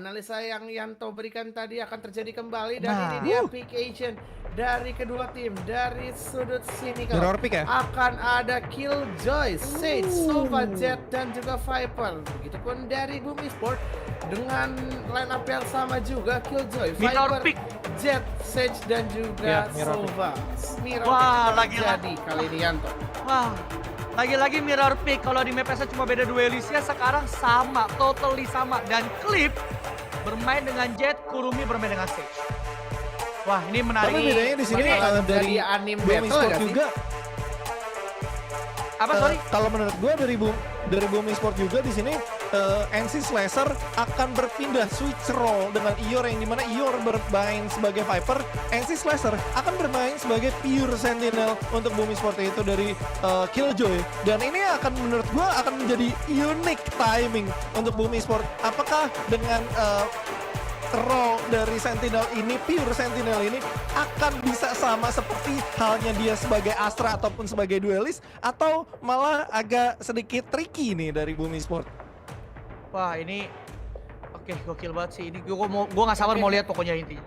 Analisa yang Yanto berikan tadi akan terjadi kembali dan ini Nah, dia pick agent dari kedua tim. Dari sudut Cynical mirror pick ya? akan ada Killjoy, Sage, Sova, Jet dan juga Viper. Begitupun dari Boom Esport dengan line up yang sama juga Killjoy, Mirror Viper, pick. Jet, Sage dan juga Ya, mirror pick. Sova. Mirror Wah, pick yang lagi-lagi. terjadi kali ini Yanto. Wah, lagi-lagi mirror pick. Kalau di map cuma beda duelisnya, sekarang sama, totally sama. Dan Clip bermain dengan Jet, Kurumi bermain dengan Sage. Wah, ini menarik. Tapi bedanya di sini Ini dari dari anime Boom battle Esport gak sih? juga. Apa, sorry? Kalau menurut gue dari Boom Esport juga di sini NC Slasher akan berpindah switch role dengan Ior yang dimana Ior bermain sebagai Viper, NC Slasher akan bermain sebagai pure Sentinel untuk Boom Esport itu dari Killjoy. Dan ini akan menurut gue akan menjadi unique timing untuk Boom Esport. Apakah dengan role dari Sentinel ini, pure Sentinel ini akan bisa sama seperti halnya dia sebagai Astra ataupun sebagai duelis, atau malah agak sedikit tricky nih dari Bumi Sport? Wah, ini oke, gokil banget sih. Ini gua nggak sabar mau lihat pokoknya intinya.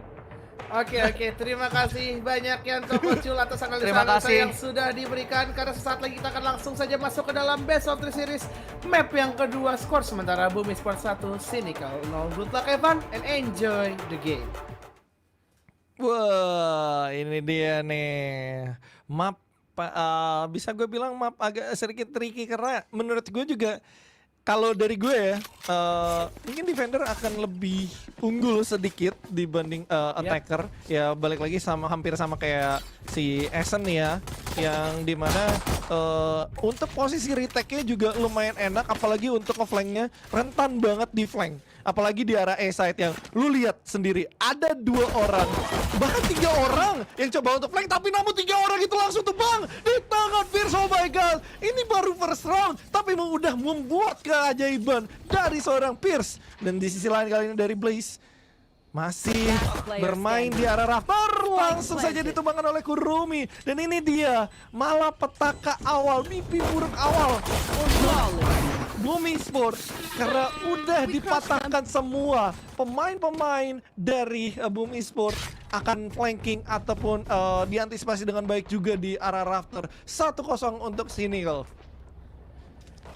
Oke, terima kasih banyak Yanto muncul atas Terima analisa kasih. yang sudah diberikan. Karena sesaat lagi kita akan langsung saja masuk ke dalam Best of 3 Series map yang kedua, skor sementara Boom Esport 1, Cynical 0. Good luck Evan and enjoy the game. Wah, ini dia nih map. Bisa gue bilang map agak sedikit tricky karena menurut gue juga kalau dari gue ya, mungkin defender akan lebih unggul sedikit dibanding attacker. Ya balik lagi hampir sama kayak si Essen ya, yang dimana untuk posisi retake-nya juga lumayan enak, apalagi untuk nge-flanknya rentan banget di flank. Apalagi di arah A side yang lu lihat sendiri ada 2 orang, bahkan 3 orang yang coba untuk flank, tapi namun 3 orang itu langsung tumbang di tangan Pierce. Oh my god, ini baru first round tapi udah membuat keajaiban dari seorang Pierce. Dan di sisi lain kali ini dari Blaze masih bermain di arah Rafter, langsung saja ditumbangkan oleh Kurumi. Dan ini dia malapetaka awal, mimpi buruk awal Bumi Sport, karena udah dipatahkan semua pemain-pemain dari Bumi Sport akan flanking ataupun diantisipasi dengan baik juga di arah Rafter. 1-0 untuk Cynical.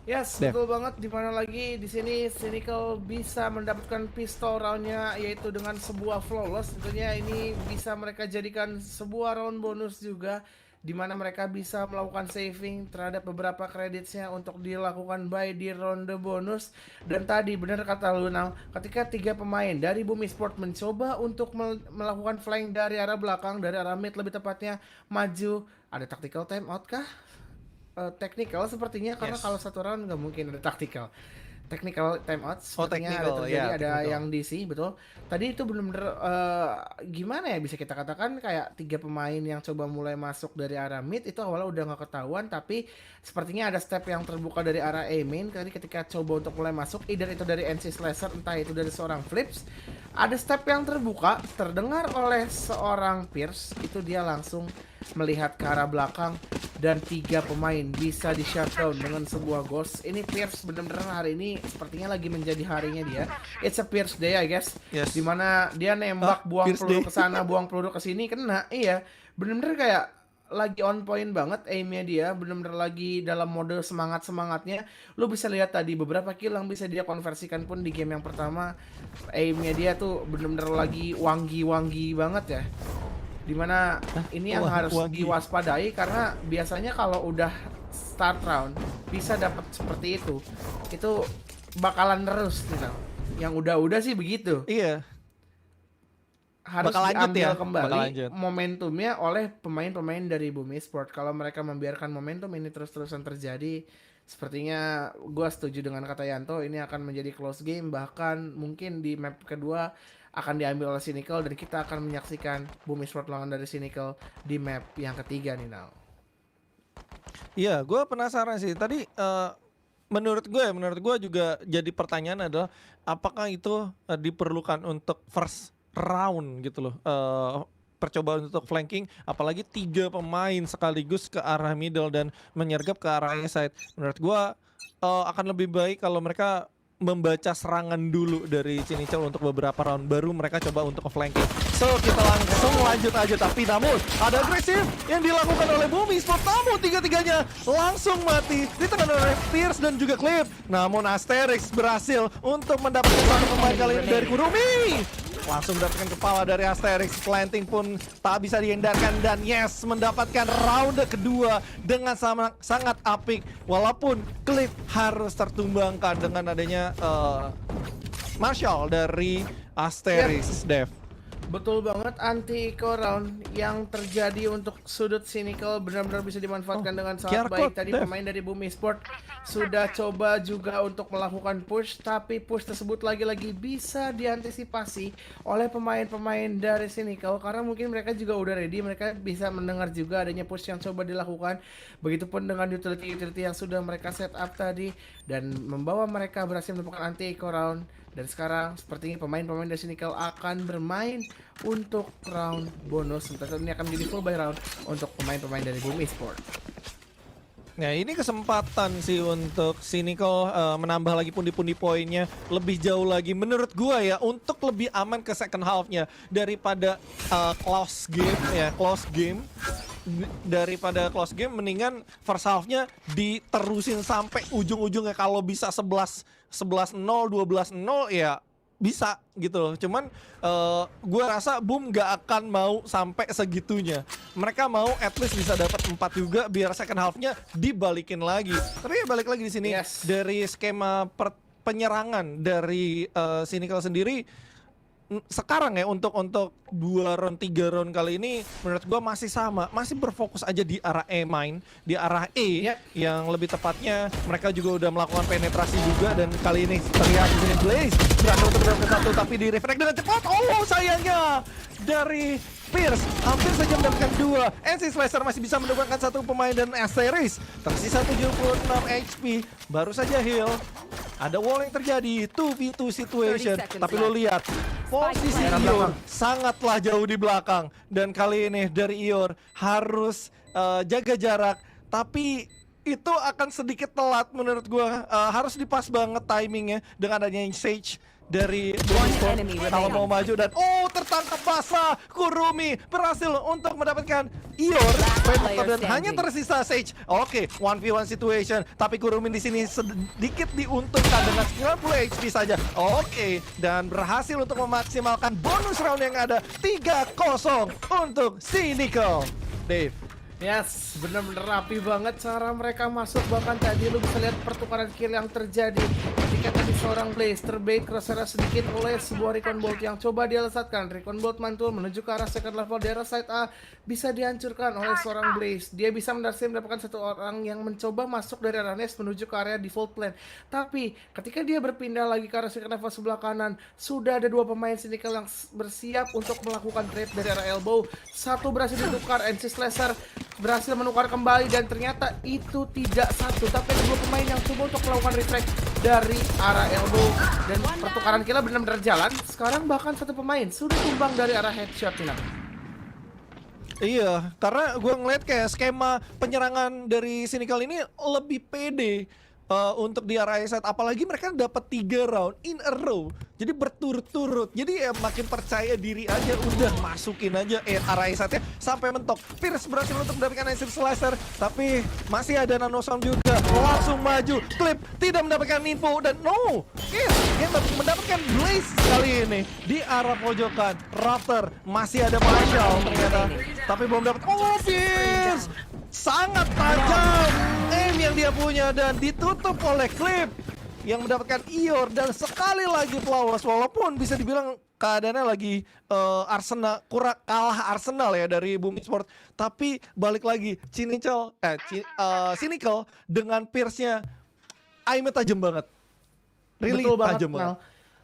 Yes, betul banget. Dimana lagi di sini Cynical bisa mendapatkan pistol roundnya, yaitu dengan sebuah flawless. Tentunya ini bisa mereka jadikan sebuah round bonus juga, di mana mereka bisa melakukan saving terhadap beberapa kreditnya untuk dilakukan buy di ronde bonus. Dan tadi benar kata Lunang, ketika 3 pemain dari Bumi Sport mencoba untuk melakukan flank dari arah belakang, dari arah mid lebih tepatnya, maju, ada tactical timeout kah? Technical sepertinya, karena kalau satu round nggak mungkin ada tactical. Technical timeout sepertinya technical, ada terjadi, ya, ada technical. yang DC, betul. Tadi itu benar-benar gimana ya, bisa kita katakan kayak 3 pemain yang coba mulai masuk dari arah mid itu awalnya udah nggak ketahuan, tapi sepertinya ada step yang terbuka dari arah A main. Tadi ketika coba untuk mulai masuk, either itu dari NC Slasher, entah itu dari seorang Flips, ada step yang terbuka terdengar oleh seorang Pierce, itu dia langsung melihat ke arah belakang dan 3 pemain bisa di shutdown dengan sebuah ghost. Ini Pierce bener-bener hari ini sepertinya lagi menjadi harinya dia. It's a Pierce day I guess. Yes. Dimana dia nembak, buang Pierce peluru day. ke sana, buang peluru ke sini, kena. Iya, bener-bener kayak lagi on point banget aimnya dia, bener-bener lagi dalam mode semangatnya. Lu bisa lihat tadi beberapa kill yang bisa dia konversikan pun di game yang pertama. Aimnya dia tuh bener-bener lagi wangi banget ya. Dimana ini yang harus diwaspadai, karena biasanya kalau udah start round bisa dapat seperti itu bakalan terus gitu. Yang udah sih begitu. Iya. Harus Bakal lanjut diambil ya? kembali Bakal lanjut. momentumnya oleh pemain-pemain dari Bumi Sport. Kalau mereka membiarkan momentum ini terus-terusan terjadi, sepertinya gue setuju dengan kata Yanto, ini akan menjadi close game. Bahkan mungkin di map kedua akan diambil oleh Cynical, dan kita akan menyaksikan Bumi Sport lawan dari Cynical di map yang ketiga nih now. Iya, gue penasaran sih. Tadi menurut gue juga jadi pertanyaan adalah apakah itu diperlukan untuk first round gitu loh. Percobaan untuk flanking, apalagi 3 pemain sekaligus ke arah middle dan menyergap ke arah side. Menurut gue akan lebih baik kalau mereka membaca serangan dulu dari Cinichel untuk beberapa round, baru mereka coba untuk flanking. So kita langsung lanjut aja, tapi namun ada agresif yang dilakukan oleh Bumi Sport, namun tiga-tiganya langsung mati ditekan oleh Pierce dan juga Clip. Namun Asterix berhasil untuk mendapatkan satu pemain kali ini dari Kurumi. Langsung mendapatkan kepala dari Asterix, planting pun tak bisa dihindarkan, dan yes, mendapatkan round kedua dengan sangat apik. Walaupun Clip harus tertumbangkan dengan adanya Marshall dari Asterix, Dev. Betul banget, anti-eco round yang terjadi untuk sudut Cynical benar-benar bisa dimanfaatkan dengan sangat baik. Tadi pemain dari Bumi Sport sudah coba juga untuk melakukan push, tapi push tersebut lagi-lagi bisa diantisipasi oleh pemain-pemain dari Cynical karena mungkin mereka juga udah ready, mereka bisa mendengar juga adanya push yang coba dilakukan. Begitupun dengan utility-utility yang sudah mereka set up tadi dan membawa mereka berhasil mendapatkan anti-eco round. Dan sekarang sepertinya pemain-pemain dari Cynical akan bermain untuk round bonus. Sementara ini akan menjadi full buy round untuk pemain-pemain dari Bumi Sport. Nah, ini kesempatan sih untuk Cynical menambah lagi pundi-pundi poinnya lebih jauh lagi menurut gua ya, untuk lebih aman ke second half-nya daripada close game ya, daripada close game mendingan first half-nya diterusin sampai ujung-ujungnya. Kalau bisa 11-0, 12-0 ya bisa gitu loh. Cuman gue rasa Boom gak akan mau sampai segitunya. Mereka mau at least bisa dapat 4 juga biar second half-nya dibalikin lagi. Tapi ya balik lagi di sini dari skema penyerangan dari Cynical sendiri sekarang ya, untuk 2 round 3 round kali ini menurut gua masih sama, masih berfokus aja di arah E main, di arah E yang lebih tepatnya. Mereka juga udah melakukan penetrasi juga, dan kali ini terlihat di sini Blaze berhasil untuk mendapatkan satu, tapi di reflect dengan cepat. Oh sayangnya dari Pierce hampir saja mendapatkan 2. NC Slasher masih bisa mendapatkan satu pemain, dan Asteris tersisa 76 HP, baru saja heal. Ada wall yang terjadi, 2v2 situation, tapi lo lihat posisi Ior sangatlah jauh di belakang, dan kali ini dari Ior harus jaga jarak, tapi itu akan sedikit telat menurut gua. Harus dipas banget timingnya dengan adanya Sage dari Boston kalau mau maju, dan tertangkap basah. Kurumi berhasil untuk mendapatkan Ior, dan hanya tersisa Sage. Oke, 1v1 situation, tapi Kurumi di sini sedikit diuntungkan dengan 90 HP saja. Oke, dan berhasil untuk memaksimalkan bonus round yang ada. 3-0 untuk Cynical. Dave. Yes, bener-bener rapi banget cara mereka masuk. Bahkan tadi lu bisa lihat pertukaran kill yang terjadi ketika tadi seorang Blaze terbait crosshair sedikit oleh sebuah Recon Bolt yang coba dia lesatkan. Recon Bolt mantul menuju ke arah second level daerah side A, bisa dihancurkan oleh seorang Blaze. Dia bisa mendapatkan satu orang yang mencoba masuk dari arah nest menuju ke area default plan. Tapi ketika dia berpindah lagi ke arah second level sebelah kanan, sudah ada 2 pemain Cynical yang bersiap untuk melakukan trap dari arah elbow. Satu berhasil ditukar, NC Slasher berhasil menukar kembali, dan ternyata itu tidak satu, tapi ada 2 pemain yang coba untuk melakukan reflect dari arah elbow, dan pertukaran kill benar-benar jalan. Sekarang bahkan satu pemain sudah tumbang dari arah headshot nih. Iya, karena gue ngeliat kayak skema penyerangan dari Cynical ini lebih pede untuk di arah set, apalagi mereka dapat 3 round in a row, jadi berturut-turut. Jadi ya makin percaya diri aja, udah masukin aja arah setnya sampai mentok. Pierce berhasil untuk mendapatkan NC Slasher, tapi masih ada Nanosound juga, langsung maju. Clip tidak mendapatkan info, dan dia mendapatkan Blaze kali ini di arah pojokan. Raptor masih ada Marshall ternyata, tapi belum dapat. Pierce sangat tajam aim yang dia punya, dan ditutup oleh Clip yang mendapatkan Ior, dan sekali lagi flawless. Walaupun bisa dibilang keadaannya lagi Arsenal kurang kalah Arsenal ya dari Bumi Sport, tapi balik lagi Cynical dengan Pierce-nya aimnya tajam banget. Really tajam banget.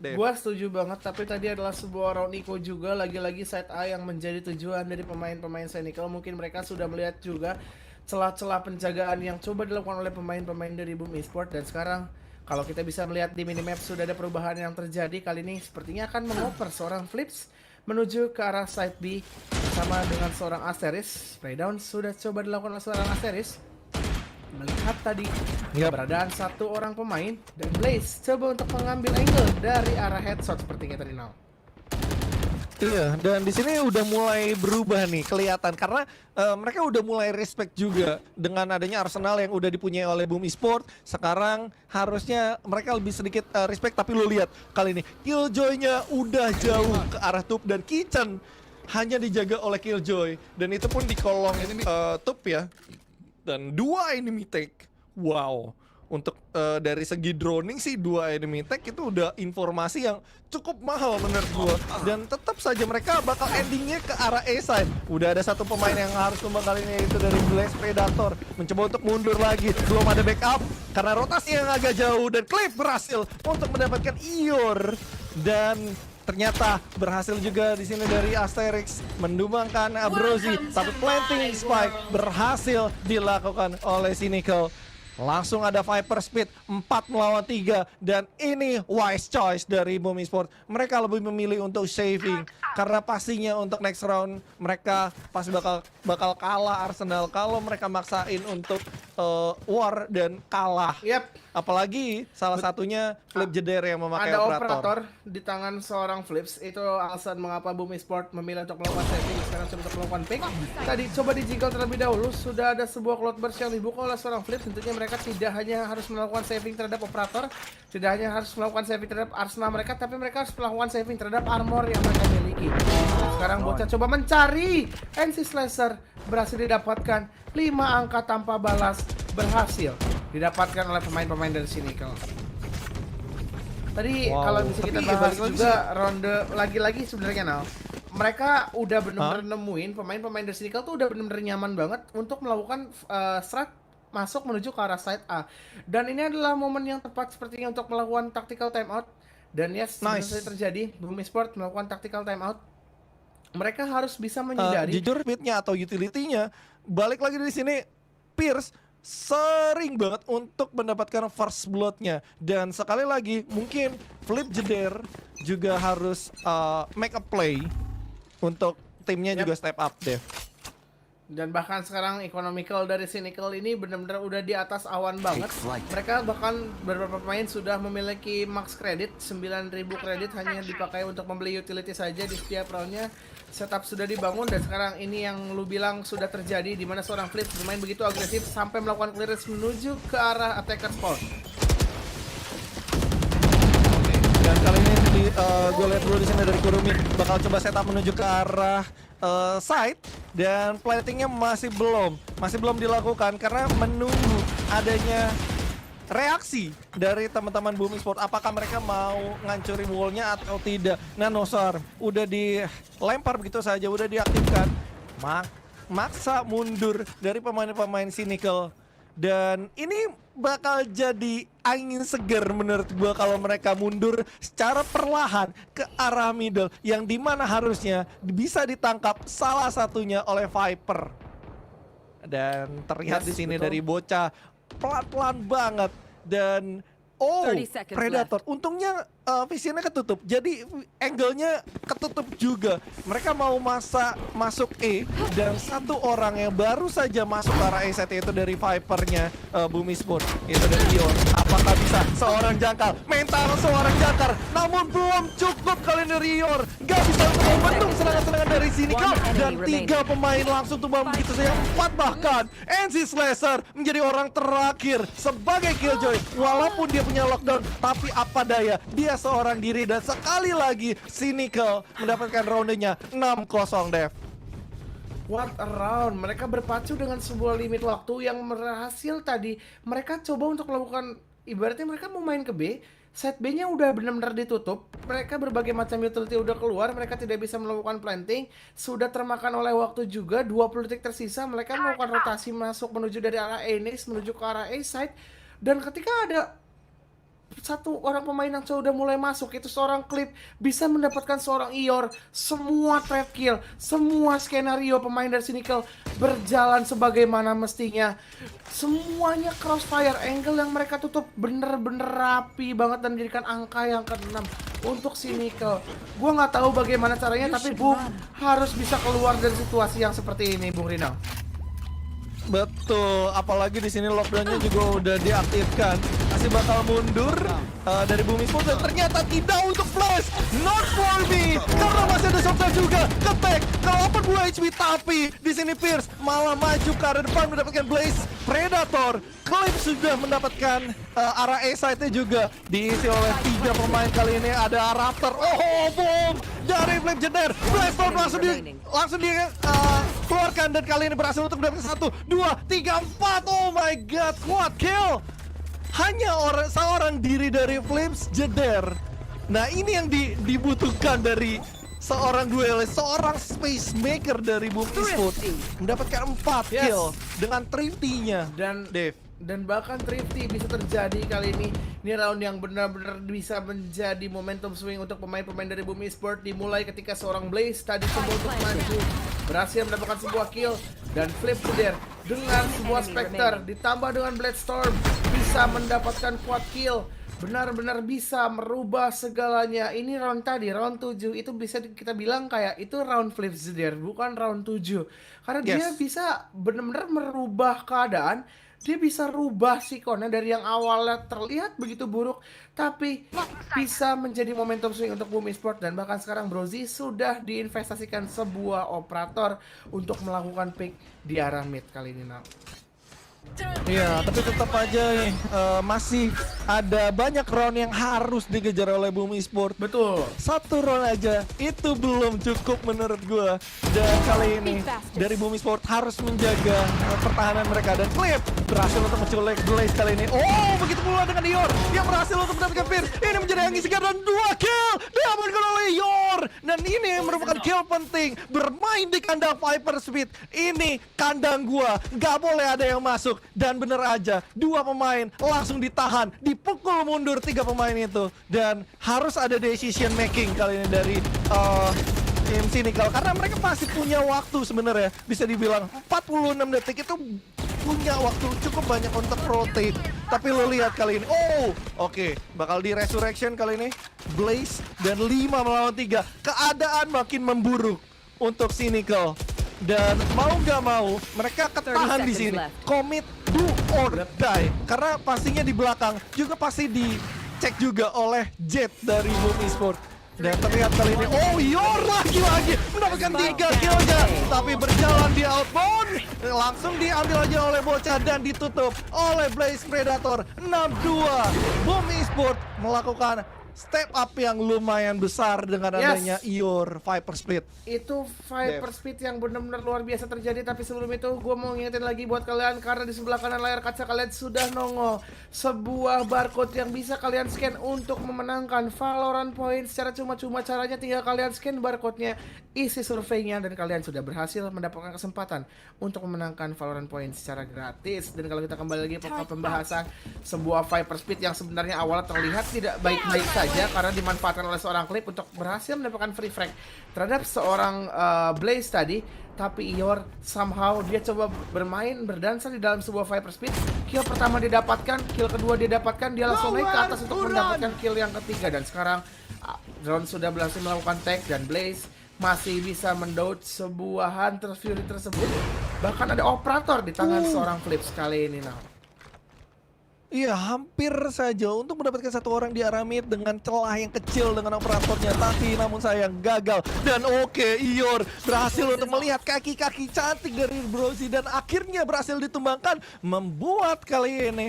Gua setuju banget, tapi tadi adalah sebuah round eco juga, lagi-lagi side A yang menjadi tujuan dari pemain-pemain Cynical. Mungkin mereka sudah melihat juga celah-celah penjagaan yang coba dilakukan oleh pemain-pemain dari Boom Esport, dan sekarang kalau kita bisa melihat di minimap sudah ada perubahan yang terjadi. Kali ini sepertinya akan mengoper seorang Flips menuju ke arah side B bersama dengan seorang Asteris. Spraydown sudah coba dilakukan oleh seorang Asteris. melihat tadi Yap. keberadaan satu orang pemain dan Blaze coba untuk mengambil angle dari arah headshot sepertinya tadi now. Iya, dan di sini udah mulai berubah nih kelihatan karena mereka udah mulai respect juga dengan adanya Arsenal yang udah dipunyai oleh Boom Esports. Sekarang harusnya mereka lebih sedikit respect, tapi lo lihat kali ini Killjoy-nya udah jauh ke arah Tup dan Kitchen hanya dijaga oleh Killjoy dan itu pun di kolong Tup ya. Dan 2 enemy take. Wow. Untuk dari segi droning sih 2 enemy tag itu udah informasi yang cukup mahal menurut gua. Dan tetap saja mereka bakal endingnya ke arah A side. Udah ada satu pemain yang harus tumbang kali ini, yaitu dari Blaze Predator. Mencoba untuk mundur lagi, belum ada backup karena rotasi yang agak jauh. Dan Cliff berhasil untuk mendapatkan Ior. Dan ternyata berhasil juga di sini dari Asterix mendumbangkan Abrozi. Tapi planting spike berhasil dilakukan oleh Cynical. Langsung ada Viper Speed 4 melawan 3 dan ini wise choice dari Boom Esports. Mereka lebih memilih untuk saving karena pastinya untuk next round mereka pasti bakal kalah Arsenal kalau mereka maksain untuk war dan kalah. Yap. Apalagi salah satunya Flip Jeder yang memakai Ada operator. operator di tangan seorang Flips. Itu alasan mengapa Boom Esports memilih untuk melakukan saving. Sekarang coba untuk melakukan pick. Tadi coba dijiggle terlebih dahulu. Sudah ada sebuah cloud burst yang dibuka oleh seorang Flips. Tentunya mereka tidak hanya harus melakukan saving terhadap operator, tidak hanya harus melakukan saving terhadap Arsenal mereka, tapi mereka harus melakukan saving terhadap armor yang mereka miliki. Sekarang bocah coba mencari NC Slasher, berhasil didapatkan 5 angka tanpa balas, berhasil didapatkan oleh pemain-pemain dari sini. Tadi Wow. kalau bisa kita Tapi bahas balik lagi juga ronde lagi-lagi sebenarnya Nal. Mereka udah bener-bener nemuin pemain-pemain dari Cynical tuh udah bener-bener nyaman banget untuk melakukan strat masuk menuju ke arah side A. Dan ini adalah momen yang tepat sepertinya untuk melakukan tactical timeout. Dan yes, Nice. sebenarnya terjadi Boom Esports melakukan tactical timeout. Mereka harus bisa menyadari Jujur speednya atau utility-nya balik lagi di sini Pierce sering banget untuk mendapatkan first blood-nya dan sekali lagi mungkin Flip Jeder juga harus make a play untuk timnya juga step up deh. dan bahkan sekarang economical dari Cynical ini benar-benar udah di atas awan banget. Mereka bahkan beberapa pemain sudah memiliki max kredit 9.000 kredit hanya dipakai untuk membeli utility saja di setiap roundnya. Setup sudah dibangun dan sekarang ini yang lu bilang sudah terjadi di mana seorang Flip bermain begitu agresif sampai melakukan clearance menuju ke arah attacker spawn. Dan kali ini gue lihat dulu di sini dari Kurumi bakal coba setup menuju ke arah side dan platingnya masih belum dilakukan karena menunggu adanya reaksi dari teman-teman Boom Esports. Apakah mereka mau ngancurin wallnya atau tidak? Nah, Nosar udah dilempar begitu saja, udah diaktifkan. Maksa mundur dari pemain-pemain Cynical. Dan ini bakal jadi angin segar menurut gua kalau mereka mundur secara perlahan ke arah middle yang dimana harusnya bisa ditangkap salah satunya oleh Viper. Dan terlihat Yes, di sini betul. dari bocah pelan-pelan banget dan 30 seconds Predator untungnya visionnya ketutup jadi angle-nya ketutup juga. Mereka mau masuk E dan satu orang yang baru saja masuk ke arah E set yaitu dari Viper-nya Boom Esports itu dari Ion. Apakah bisa seorang jangkar mental seorang jangkar namun belum cukup kali ini Rior gak bisa untuk membentuk serangan-serangan dari sini dan 3 pemain langsung tumbang begitu saja 4 bahkan NC Slasher menjadi orang terakhir sebagai Killjoy walaupun dia punya lockdown tapi apa daya dia seorang diri dan sekali lagi Cynical mendapatkan roundenya 6-0 Dev. What a round. Mereka berpacu dengan sebuah limit waktu yang berhasil tadi. Mereka coba untuk melakukan, ibaratnya mereka mau main ke B, set B-nya udah benar-benar ditutup. Mereka berbagai macam utility udah keluar, mereka tidak bisa melakukan planting. Sudah termakan oleh waktu juga, 20 detik tersisa. Mereka melakukan rotasi masuk menuju dari arah A next menuju ke arah A side. Dan ketika ada satu orang pemain yang sudah mulai masuk, itu seorang Clip bisa mendapatkan seorang Ior. Semua trap kill, semua skenario pemain dari Cynical berjalan sebagaimana mestinya. Semuanya crossfire, angle yang mereka tutup bener-bener rapi banget dan menjadikan angka yang ke-6 untuk Cynical. Gua nggak tahu bagaimana caranya, tapi Boom harus bisa keluar dari situasi yang seperti ini, Bung Rinal. Betul, apalagi di sini lockdownnya juga udah diaktifkan. Masih bakal mundur dari Bumi Sport dan ternyata tidak untuk Flash. Not for me, karena masih ada Softa juga. Ketek, ke 82 HP, tapi di sini Pierce malah maju ke arah depan mendapatkan Blaze Predator. Clip sudah mendapatkan arah A-side-nya juga diisi oleh 3 pemain kali ini. Ada Raptor, oh boom dari Flip Jeder. Blaze Storm langsung keluarkan dan kali ini berhasil untuk mendapatkan 1, 2, 3, 4. Oh my god, quad kill. Hanya seorang diri dari Flames Jeder. Nah ini yang dibutuhkan dari seorang duelis, seorang space maker dari Boom Esports. Mendapatkan 4 kill dengan Thrifty-nya. Dan bahkan Thrifty bisa terjadi kali ini. Ini round yang benar-benar bisa menjadi momentum swing untuk pemain-pemain dari Boom Esports. Dimulai ketika seorang Blaze tadi coba untuk maju, berhasil mendapatkan sebuah kill. Dan Flip Jeder dengan sebuah Spectre ditambah dengan Blade Storm bisa mendapatkan quad kill. Benar-benar bisa merubah segalanya. Ini round tadi, round 7 itu bisa kita bilang kayak itu round Flip Jeder, bukan round 7. Karena dia bisa benar-benar merubah keadaan. Dia bisa rubah sikonnya dari yang awalnya terlihat begitu buruk, tapi bisa menjadi momentum swing untuk Boom Esports. Dan bahkan sekarang Brozy sudah diinvestasikan sebuah operator untuk melakukan pick di arah mid kali ini. Iya, tapi tetap aja nih masih ada banyak round yang harus dikejar oleh Boom Esports. Betul. Satu round aja itu belum cukup menurut gua. Dan kali ini dari Boom Esports harus menjaga pertahanan mereka. Dan Clip berhasil untuk menculik Blaze kali ini. Oh, begitu pula dengan Yor yang berhasil untuk mendapatkan Pierce. Ini menjadi angin segar dan 2 kill diamankan oleh Yor. Dan ini merupakan kill penting. Bermain di kandang Viper Speed. Ini kandang gua, nggak boleh ada yang masuk. Dan bener aja, 2 pemain langsung ditahan, dipukul mundur 3 pemain itu. Dan harus ada decision making kali ini dari tim Cynical, karena mereka masih punya waktu sebenarnya. Bisa dibilang 46 detik itu punya waktu cukup banyak untuk rotate. Tapi lo lihat kali ini, oke, bakal di resurrection kali ini Blaze dan 5 melawan 3. Keadaan makin memburuk untuk Cynical. Dan mau nggak mau mereka ketahan di sini, commit, do or die, karena pastinya di belakang juga pasti dicek juga oleh Jet dari Boom Esports. Dan terlihat kali ini, Yor lagi mendapatkan 3 killnya, tapi berjalan di outbound, langsung diambil aja oleh bocah dan ditutup oleh Blaze Predator. 6-2, Boom Esports melakukan step up yang lumayan besar dengan adanya Yor Viper Split. Itu Viper Speed yang benar-benar luar biasa terjadi. Tapi sebelum itu gue mau ngingetin lagi buat kalian, karena di sebelah kanan layar kaca kalian sudah nongol sebuah barcode yang bisa kalian scan untuk memenangkan Valorant Points secara cuma-cuma. Caranya tinggal kalian scan barcode-nya, isi surveinya, dan kalian sudah berhasil mendapatkan kesempatan untuk memenangkan Valorant Points secara gratis. Dan kalau kita kembali lagi ke pembahasan sebuah Viper Speed yang sebenarnya awalnya terlihat tidak baik-baik saja karena dimanfaatkan oleh seorang Clip untuk berhasil mendapatkan free frag terhadap seorang Blaze tadi. Tapi Yor somehow dia coba berdansa di dalam sebuah Viper Speed. Kill pertama didapatkan, kill kedua didapatkan, dia langsung naik ke atas untuk mendapatkan kill yang ketiga. Dan sekarang drone sudah berhasil melakukan tag dan Blaze masih bisa mendodge sebuah Hunter Fury tersebut. Bahkan ada operator di tangan seorang Flip kali ini. Iya, hampir saja untuk mendapatkan 1 orang di arah mid dengan celah yang kecil dengan operatornya, tapi namun sayang gagal. Dan Yor berhasil untuk melihat kaki-kaki cantik dari Brozy dan akhirnya berhasil ditumbangkan, membuat kali ini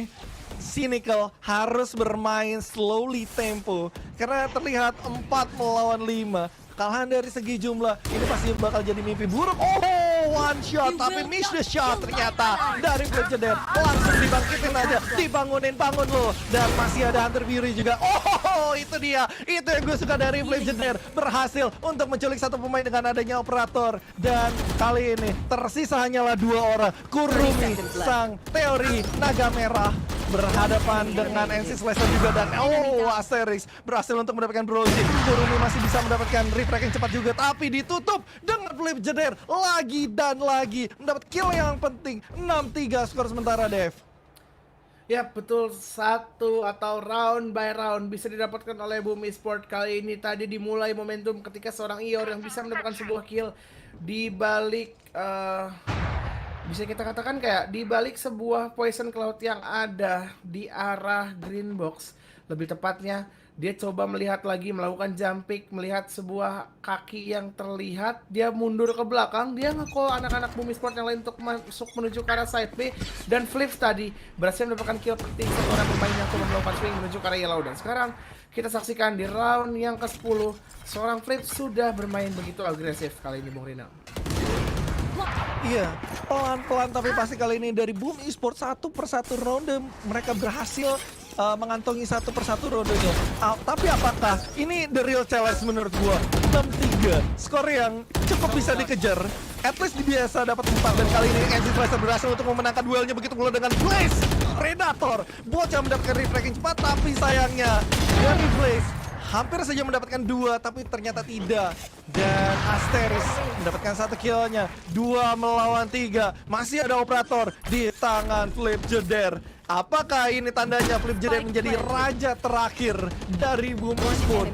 Cynical harus bermain slowly tempo karena terlihat 4 melawan 5. Kalahan dari segi jumlah ini pasti bakal jadi mimpi buruk. One shot tapi miss the shot ternyata dari Flip Jeder. Langsung dibangkitin aja, bangun lo. Dan masih ada Hunter Fury juga. Itu dia, itu yang gue suka dari Flip Jeder. Berhasil untuk menculik 1 pemain dengan adanya operator. Dan kali ini tersisa hanyalah 2 orang. Kurumi, sang teori naga merah berhadapan dengan NC Slasher juga. Dan Asterix berhasil untuk mendapatkan Brozy. Kurumi masih bisa mendapatkan refrag yang cepat juga, tapi ditutup dengan Flip Jeder lagi dan lagi mendapat kill yang penting. 6-3 skor sementara, Dev. Ya betul, satu atau round by round bisa didapatkan oleh Boom Esports kali ini. Tadi dimulai momentum ketika seorang Yor yang bisa mendapatkan sebuah kill di balik Bisa kita katakan kayak di balik sebuah poison cloud yang ada di arah green box, lebih tepatnya dia coba melihat lagi, melakukan jump pick, melihat sebuah kaki yang terlihat, dia mundur ke belakang, dia nge-call anak-anak Bumi Sport yang lain untuk masuk menuju ke arah side B, dan Flips tadi berhasil mendapatkan kill penting seorang pemain yang coba melakukan swing menuju ke arah yellow. Dan sekarang kita saksikan di round yang ke-10, seorang Flips sudah bermain begitu agresif kali ini, Bung Rinal. Iya, pelan-pelan tapi pasti kali ini dari Boom Esports satu persatu ronde mereka berhasil mengantongi satu persatu rondenya. Tapi apakah ini the real challenge menurut gua? 6-3, skor yang cukup bisa dikejar. At least biasa dapat 4 dan kali ini NC Slicer berhasil untuk memenangkan duelnya begitu pula dengan Blaze Predator. Bocah mendapatkan refracking cepat tapi sayangnya dari Blaze hampir saja mendapatkan 2 tapi ternyata tidak. Dan Asteris mendapatkan 1 killnya. 2 melawan 3. Masih ada operator di tangan Flip Jeder. Apakah ini tandanya Flip Jeder menjadi raja terakhir dari Boom Esports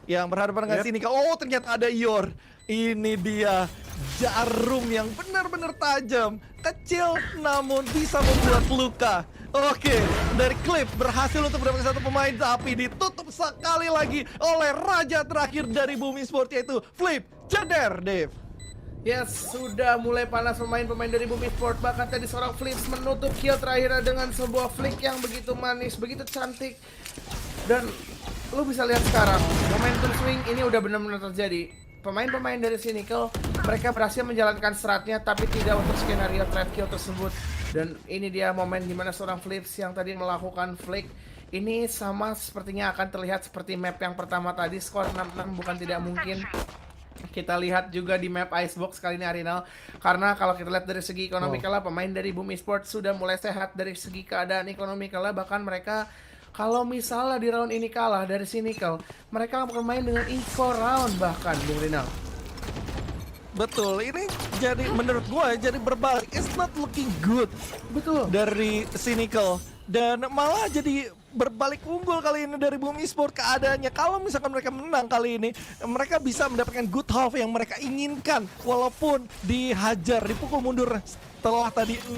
yang berhadapan dengan Cynical? Oh, ternyata ada Yor. Ini dia jarum yang benar-benar tajam, kecil namun bisa membuat luka. Oke, dari Clip berhasil untuk mendapatkan 1 pemain tapi ditutup sekali lagi oleh raja terakhir dari Boom Esports yaitu Flip Jeder, Dave. Yes, sudah mulai panas pemain-pemain dari Bumi Sport. Bahkan tadi seorang Flips menutup kill terakhirnya dengan sebuah flick yang begitu manis, begitu cantik. Dan lu bisa lihat sekarang, momentum swing ini udah benar-benar terjadi. Pemain-pemain dari Cynical, mereka berhasil menjalankan seratnya tapi tidak untuk skenario trap kill tersebut. Dan ini dia momen dimana seorang Flips yang tadi melakukan flick ini sama sepertinya akan terlihat seperti map yang pertama tadi, skor 6-6 bukan tidak mungkin. Kita lihat juga di map Icebox kali ini Arinal, karena kalau kita lihat dari segi ekonomikal pemain dari Boom Esports sudah mulai sehat dari segi keadaan ekonomikal. Bahkan mereka kalau misalnya di round ini kalah dari Cynical, mereka bermain dengan eco round bahkan, Bung Rinal. Betul, ini jadi menurut gue jadi berbalik. It's not looking good. Betul. Dari Cynical. Dan malah jadi berbalik unggul kali ini dari Boom Esports keadaannya. Kalau misalkan mereka menang kali ini, mereka bisa mendapatkan good half yang mereka inginkan. Walaupun dihajar, dipukul mundur setelah tadi 6-0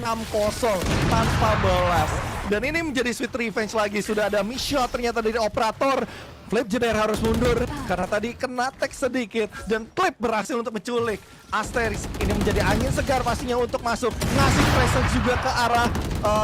tanpa balas. Dan ini menjadi sweet revenge lagi. Sudah ada miss shot ternyata dari operator. Flip Jeder harus mundur karena tadi kena tag sedikit dan Clip berhasil untuk menculik Asteris. Ini menjadi angin segar pastinya untuk masuk, ngasih presence juga ke arah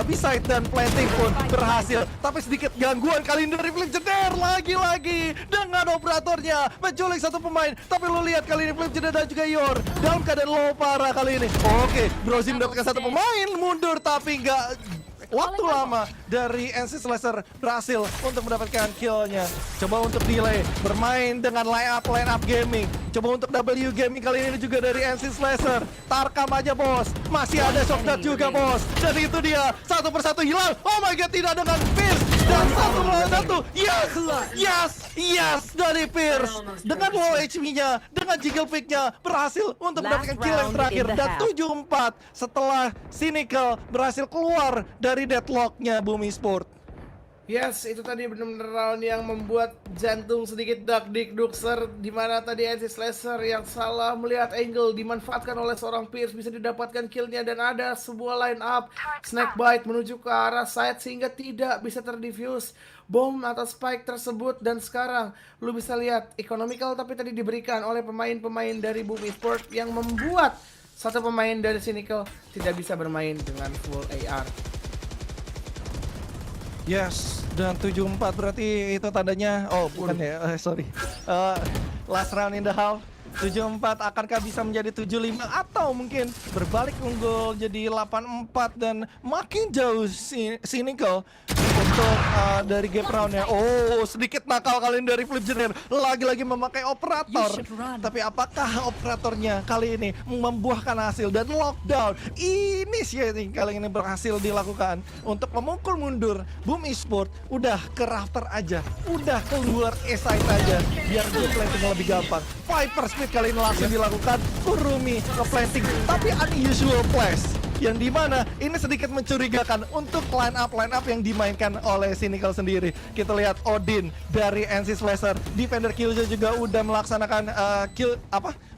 B-side dan planting pun berhasil. Tapi sedikit gangguan kali ini dari Flip Jeder lagi-lagi dengan operatornya menculik 1 pemain. Tapi lu lihat kali ini Flip Jeder dan juga Yor dalam keadaan low parah kali ini. Oke, Brozy mendapatkan 1 pemain mundur tapi nggak waktu lama dari NC Slicer berhasil untuk mendapatkan killnya. Coba untuk delay, bermain dengan line up gaming. Coba untuk W gaming kali ini juga dari NC Slicer. Tarkam aja bos, masih ada Shockdart juga bos. Dan itu dia, 1 persatu hilang. Oh my god, tidak dengan Pierce. Dan 1 melawan 1. Yes, dari Pierce. Dengan low HP-nya, dengan jiggle pick-nya berhasil untuk mendapatkan kill yang terakhir. Dan 7-4 setelah Cynical berhasil keluar dari deadlock-nya Boom Esports. Yes, itu tadi benar-benar round yang membuat jantung sedikit dak-dik-dukser, di mana tadi NC Slicer yang salah melihat angle dimanfaatkan oleh seorang Pierce, bisa didapatkan killnya dan ada sebuah line up Snakebite menuju ke arah side sehingga tidak bisa terdefuse bom atau spike tersebut. Dan sekarang lu bisa lihat economical tapi tadi diberikan oleh pemain-pemain dari Boom Esports yang membuat 1 pemain dari Cynical tidak bisa bermain dengan full AR. Yes, dan 7-4 berarti itu tandanya, oh bukan ya, sorry. Last round in the half, 7-4 akankah bisa menjadi 7-5 atau mungkin berbalik unggul jadi 8-4 dan makin jauh Cynical untuk dari game roundnya. Oh, sedikit nakal kali ini dari Flip Jeder, lagi-lagi memakai operator. Tapi apakah operatornya kali ini membuahkan hasil dan lockdown initiating kali ini berhasil dilakukan untuk memukul mundur Boom Esports. Udah ke rafter aja, udah keluar side aja biar gue planting lebih gampang. Viper Speed kali ini langsung dilakukan, Kurumi nge-planting tapi unusual place yang dimana ini sedikit mencurigakan untuk line up yang dimainkan oleh Cynical sendiri. Kita lihat Odin dari NC Slicer, Defender Killjoy juga udah melaksanakan kill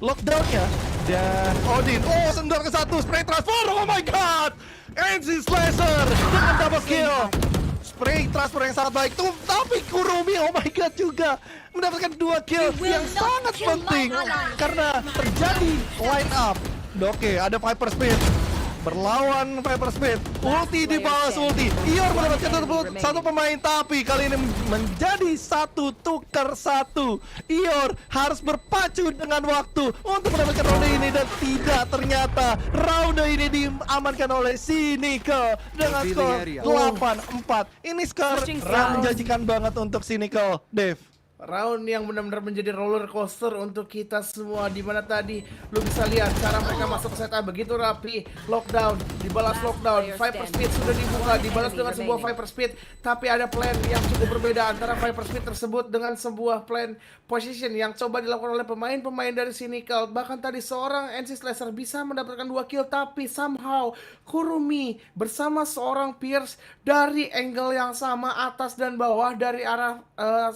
lockdownnya Dan Odin, sendor ke satu, spray transfer, oh my god! NC Slasher dengan double kill. Spray transfer yang sangat baik tuh, tapi Kurumi, oh my god juga mendapatkan 2 kill yang sangat penting karena terjadi line up. Oke, ada Viper Speed berlawan Viper Speed, ulti dibalas ulti. Ior mendapatkan satu pemain, tapi kali ini menjadi 1 tukar 1. Ior harus berpacu dengan waktu untuk mendapatkan ronde ini, dan tidak, ternyata ronde ini diamankan oleh Cynical dengan skor 8-4. Ini skor yang menjanjikan banget untuk Cynical, Dev. Round yang benar-benar menjadi roller coaster untuk kita semua, di mana tadi lu bisa lihat cara mereka masuk ke setup begitu rapi, lockdown, dibalas lockdown, Viper Speed sudah dibuka, dibalas dengan sebuah Viper Speed, tapi ada plan yang cukup berbeda antara Viper Speed tersebut dengan sebuah plan position yang coba dilakukan oleh pemain-pemain dari Cynical. Bahkan tadi seorang NC Slasher bisa mendapatkan 2 kill, tapi somehow Kurumi bersama seorang Pierce dari angle yang sama, atas dan bawah, dari arah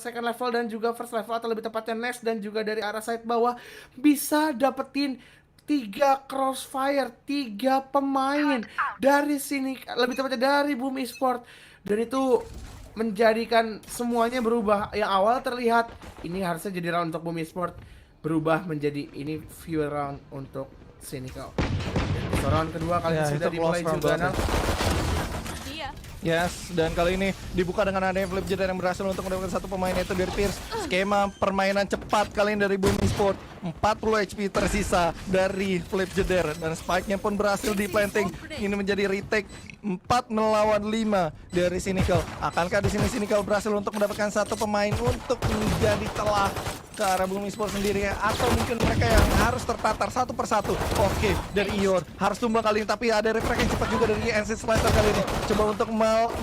second level dan juga first level, atau lebih tepatnya nest, dan juga dari arah side bawah, bisa dapetin 3 crossfire, 3 pemain dari sini, lebih tepatnya dari Boom Esport, dan itu menjadikan semuanya berubah. Yang awal terlihat ini harusnya jadi round untuk Boom Esport, berubah menjadi ini viewer round untuk Cynical. Round kedua kali ini sudah dimulai juga. Yes, dan kali ini dibuka dengan adanya Flip Jeder yang berhasil untuk mendapatkan 1 pemain, yaitu dari Pierce. Skema permainan cepat kali ini dari Boom Esport. 40 HP tersisa dari Flip Jeder, dan spike-nya pun berhasil di planting. Ini menjadi retake 4 melawan 5 dari Cynical. Akankah di sini Cynical berhasil untuk mendapatkan 1 pemain untuk menjadi telah ke arah Boom Esport sendiri, atau mungkin mereka yang harus tertatar satu persatu? Oke, dari Ior harus tumbang kali ini, tapi ada refrag yang cepat juga dari NC Slasher kali ini. Coba untuk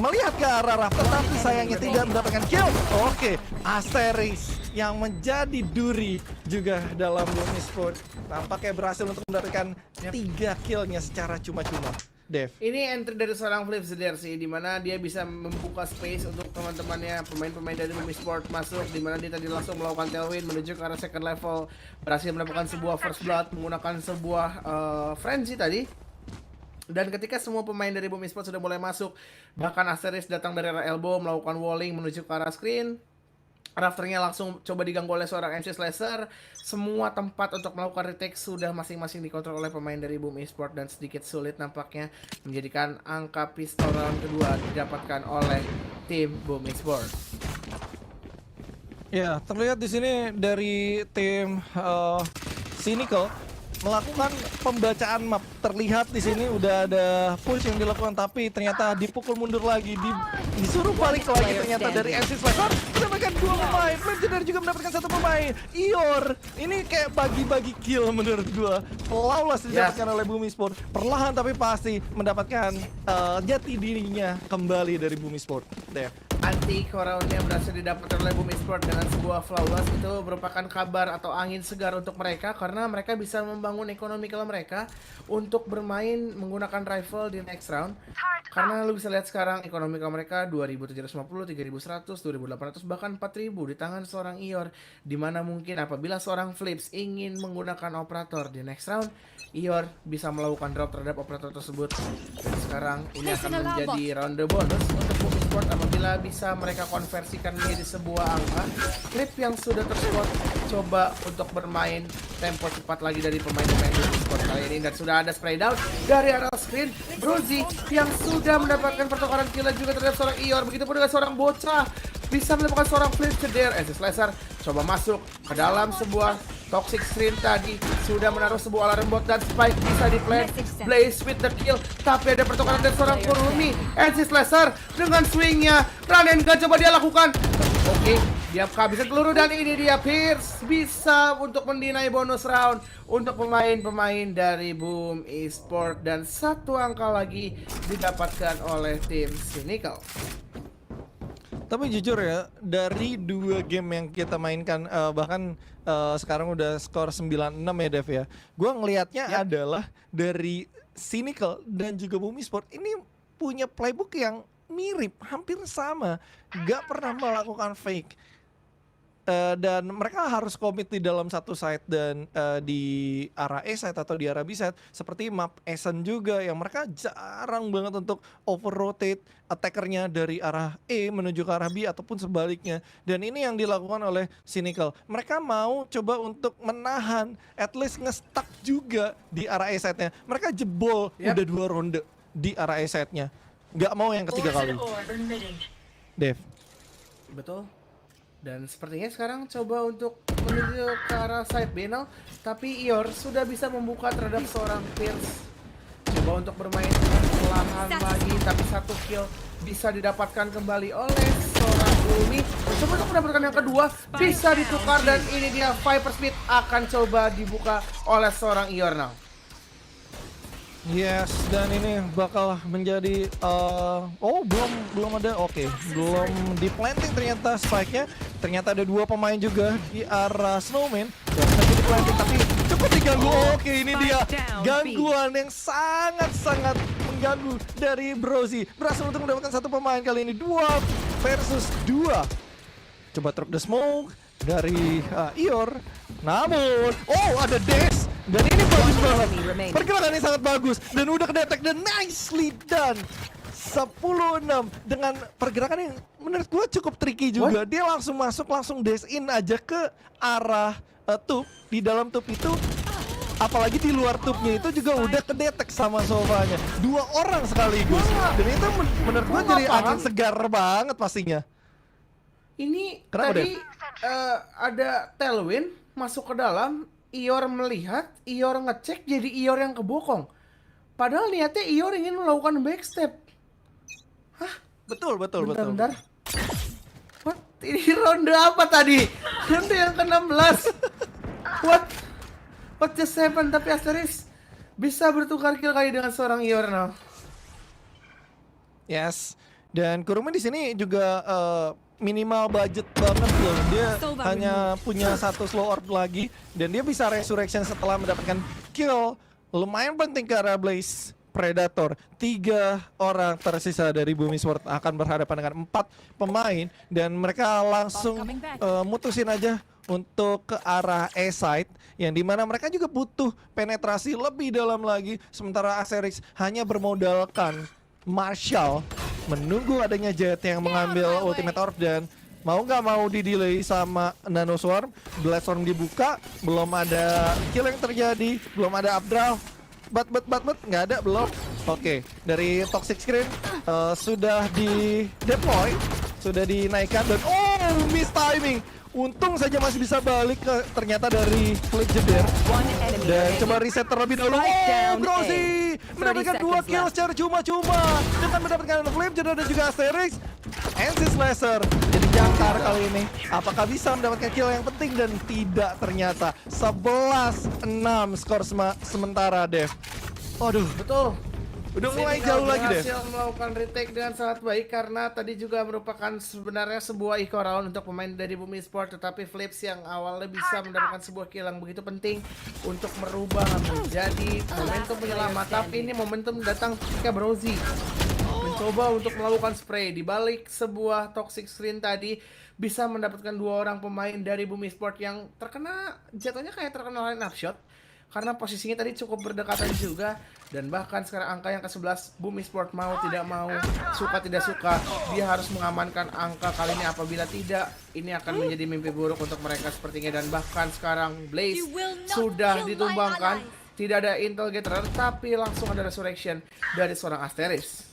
melihat ke arah Raft, tetapi sayangnya tidak mendapatkan kill. Oke, Asteris yang menjadi duri juga dalam Boom Esport nampaknya berhasil untuk mendapatkan 3 killnya secara cuma-cuma. Dev, ini entry dari seorang Flip Jeder sih, dimana dia bisa membuka space untuk teman-temannya, pemain-pemain dari Boom Esport masuk, dimana dia tadi langsung melakukan tailwind menuju ke arah second level, berhasil mendapatkan sebuah first blood menggunakan sebuah frenzy tadi. Dan ketika semua pemain dari Boom Esport sudah mulai masuk, bahkan Asteris datang dari arah elbow melakukan walling menuju ke arah screen. Rafternya langsung coba diganggu oleh seorang MC Slasher. Semua tempat untuk melakukan retake sudah masing-masing dikontrol oleh pemain dari Boom Esport, dan sedikit sulit nampaknya menjadikan angka pistol round kedua didapatkan oleh tim Boom Esport. ya terlihat di sini dari tim Cynical melakukan pembacaan map. Terlihat di sini udah ada push yang dilakukan, tapi ternyata dipukul mundur lagi, disuruh balik lagi ternyata dari NC Slasher. Mendapatkan 2 pemain, Flip Jeder juga mendapatkan 1 pemain. Ior ini kayak bagi-bagi kill menurut gua. Flawless didapatkan oleh Boom Esport, perlahan tapi pasti mendapatkan jati dirinya kembali dari Boom Esport. Anti roundnya berhasil didapatkan oleh Boom Esport dengan sebuah flawless. Itu merupakan kabar atau angin segar untuk mereka, karena mereka bisa membangun ekonomi kalau mereka untuk bermain menggunakan rifle di next round. Karena lu bisa lihat sekarang ekonomi mereka 2.750, 3.100, 2.800, bahkan 4.000 di tangan seorang Ior. Dimana mungkin apabila seorang Flips ingin menggunakan operator di next round, Ior bisa melakukan drop terhadap operator tersebut. Dan sekarang ini akan menjadi ronde bonus untuk Boom Esport apabila bisa mereka konversikan menjadi sebuah angka. Clip yang sudah terspot coba untuk bermain tempo cepat lagi dari pemain-pemain Boom Esport kali ini, dan sudah ada spray down dari arah screen. Brozy yang sudah mendapatkan pertukaran kill juga terhadap seorang Ior. Begitupun dengan seorang bocah bisa mendapatkan seorang Flip Jeder. NC Slasher coba masuk ke dalam sebuah toxic screen tadi, sudah menaruh sebuah alarm bot, dan spike bisa di plant. Blaze with the kill, tapi ada pertukaran dari seorang Kurumi. NC Slasher dengan swingnya, run and gun coba dia lakukan. Oke, dia kehabisan peluru, dan ini dia Pierce bisa untuk mendinai bonus round untuk pemain-pemain dari Boom Esport, dan 1 angka lagi didapatkan oleh tim Cynical. Tapi jujur ya, dari 2 game yang kita mainkan, bahkan sekarang udah skor 9-6 ya Dev ya. Gua ngelihatnya adalah dari Cynical dan juga Boom Esport ini punya playbook yang mirip, hampir sama, gak pernah melakukan fake. dan mereka harus komit di dalam satu side dan di arah A side atau di arah B side seperti map Essen juga yang mereka jarang banget untuk over rotate attackernya dari arah E menuju ke arah B ataupun sebaliknya, dan ini yang dilakukan oleh Cynical. Mereka mau coba untuk menahan, at least nge-stuck juga di arah A side-nya. Mereka jebol udah 2 ronde di arah A side-nya, nggak mau yang ketiga kali. Dev. Betul. Dan sepertinya sekarang coba untuk menuju ke arah side Benal, tapi Ior sudah bisa membuka terhadap seorang Pierce. Coba untuk bermain perlahan lagi, tapi 1 kill bisa didapatkan kembali oleh seorang Bumi. Coba untuk mendapatkan yang kedua, bisa ditukar, dan ini dia Viper Speed akan coba dibuka oleh seorang Ior now. Yes, dan ini bakal menjadi belum ada, belum di planting ternyata spike-nya. Ternyata ada 2 pemain juga di arah Snowman dan lagi di planting, tapi cukup diganggu. Oke, ini dia gangguan yang sangat-sangat mengganggu dari Brozy. Berhasil untuk mendapatkan 1 pemain kali ini, 2 versus 2. Coba trap the smoke dari Ior. Namun, ada Dash. Dan ini bagus banget, pergerakannya sangat bagus dan udah kedetek dan nicely done. 10-6 dengan pergerakan yang menurut gue cukup tricky juga. Dia langsung masuk, langsung dash in aja ke arah tube. Di dalam tube itu, apalagi di luar tube-nya itu juga udah kedetek sama Sovanya. 2 orang sekaligus. Dan itu menurut gue jadi angin segar banget pastinya. Ini Kenapa, tadi ada Tailwind masuk ke dalam, Ior melihat, Ior ngecek, jadi Ior yang kebokong. Padahal niatnya Ior ingin melakukan backstep. Hah? Betul. Bentar. What? Ini ronde apa tadi? Ronde yang ke-16. What just happened? Tapi Asteris bisa bertukar kill kali dengan seorang Ior now. Yes. Dan Kurumi di sini juga minimal budget banget loh. Dia hanya punya 1 slow orb lagi dan dia bisa resurrection setelah mendapatkan kill lumayan penting ke arah Blaze Predator. 3 orang tersisa dari Bumi Sport akan berhadapan dengan 4 pemain dan mereka langsung mutusin aja untuk ke arah A side yang dimana mereka juga butuh penetrasi lebih dalam lagi, sementara Asterix hanya bermodalkan Marshall menunggu adanya Jet yang mengambil ultimate orb dan mau nggak mau di delay sama Nano Swarm. Blast Swarm dibuka, belum ada kill yang terjadi, belum ada updraw. But nggak ada, belum. Oke, dari Toxic Screen sudah di deploy, sudah dinaikkan dan miss timing. Untung saja masih bisa balik ke ternyata dari flip jeder. Dan coba reset terlebih dahulu. Brozy mendapatkan 2 kill secara cuma-cuma dengan mendapatkan flip jeder dan juga Asterix. NC Slasher jadi jangkar kali ini. Apakah bisa mendapatkan kill yang penting dan tidak ternyata. 11-6 skor sementara, Dev. Waduh, Betul. udah mulai jauh lagi, Dev. Berhasil melakukan retake dengan sangat baik karena tadi juga merupakan sebenarnya sebuah eco round untuk pemain dari Bumi Sport, tetapi Flips yang awalnya bisa mendapatkan sebuah kill yang begitu penting untuk merubah menjadi momentum penyelamat. Tapi ini momentum datang ketika Brozy mencoba untuk melakukan spray di balik sebuah toxic screen tadi, bisa mendapatkan 2 orang pemain dari Bumi Sport yang terkena jatuhnya kayak terkena line up shot karena posisinya tadi cukup berdekatan juga. Dan bahkan sekarang angka yang ke-11 Bumi Sport mau tidak mau, suka tidak suka, dia harus mengamankan angka kali ini. Apabila tidak, ini akan menjadi mimpi buruk untuk mereka sepertinya. Dan bahkan sekarang Blaze sudah ditumbangkan, tidak ada Intel Gatherer, tapi langsung ada resurrection dari seorang Asteris.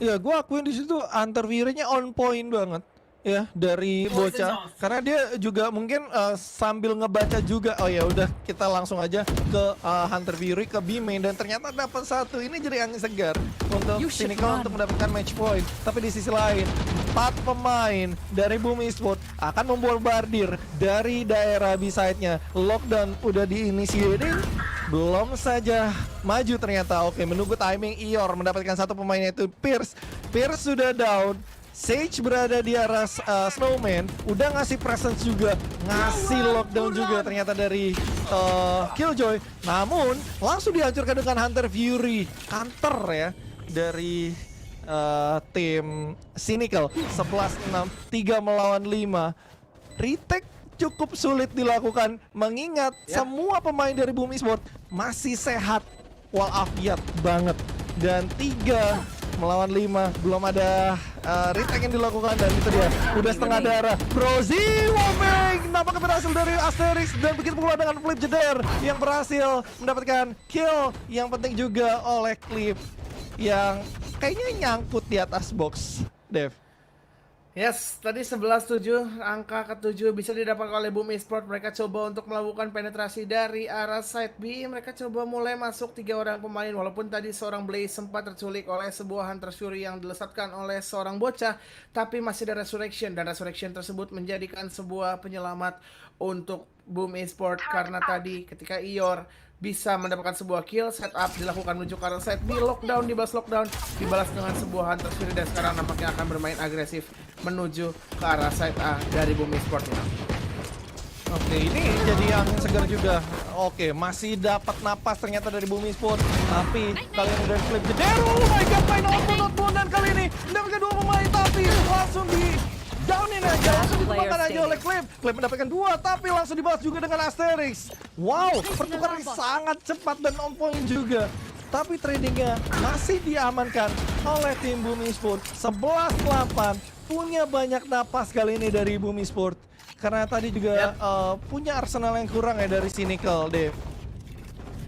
Ya, gue akuin di situ Hunter Fury-nya on point banget ya dari bocah, karena dia juga mungkin sambil ngebaca juga, oh ya udah kita langsung aja ke Hunter Fury ke B main, dan ternyata dapat 1. Ini jadi angin segar untuk Cynical untuk mendapatkan match point. Tapi di sisi lain 4 pemain dari Bumi Sport akan membombardir dari daerah B-side-nya. Lockdown udah diinisiatin, belum saja maju ternyata. Oke, menunggu timing Ior mendapatkan 1 pemainnya itu Pierce sudah down. Sage berada di arah Snowman, udah ngasih presence juga, ngasih lockdown juga ternyata dari Killjoy. Namun langsung dihancurkan dengan Hunter Fury, counter ya dari tim Cynical. 11-6, 3 melawan 5. retake cukup sulit dilakukan mengingat semua pemain dari Boom Esports masih sehat walafiat banget, dan 3 melawan 5 belum ada retake yang dilakukan, dan itu dia udah setengah darah. Brozy Wobeng nampaknya berhasil dari Asterix, dan begitu pula dengan Flip Jeder yang berhasil mendapatkan kill yang penting juga oleh Clip yang kayaknya nyangkut di atas box, Dev. Yes, tadi 11-7, angka ke-7 bisa didapat oleh Boom Esports. Mereka coba untuk melakukan penetrasi dari arah side B. Mereka coba mulai masuk 3 orang pemain. Walaupun tadi seorang Blaze sempat terculik oleh sebuah Hunter Fury yang dilesatkan oleh seorang bocah, tapi masih ada Resurrection, dan Resurrection tersebut menjadikan sebuah penyelamat untuk Boom Esports. Karena tadi ketika Ior bisa mendapatkan sebuah kill, setup dilakukan menuju ke arah side B, lockdown dibalas dengan sebuah Hunter Fury, dan sekarang nampaknya akan bermain agresif menuju ke arah side A dari Boom Esports. Oke, ini jadi angin segar juga. Oke, masih dapat napas ternyata dari Boom Esports, tapi kali ini dari Flip Jeder. Oh my god, main outbound, dan kali ini mendapatkan 2 pemain, tapi langsung di downin aja, langsung ditemukan aja oleh Clip. Clip mendapatkan 2, tapi langsung dibalas juga dengan Asterix. Wow, pertukaran sangat cepat dan on point juga. Tapi tradingnya masih diamankan oleh tim Boom Esports. 11-8, punya banyak napas kali ini dari Boom Esports. Karena tadi juga punya arsenal yang kurang ya dari Cynical, Dave.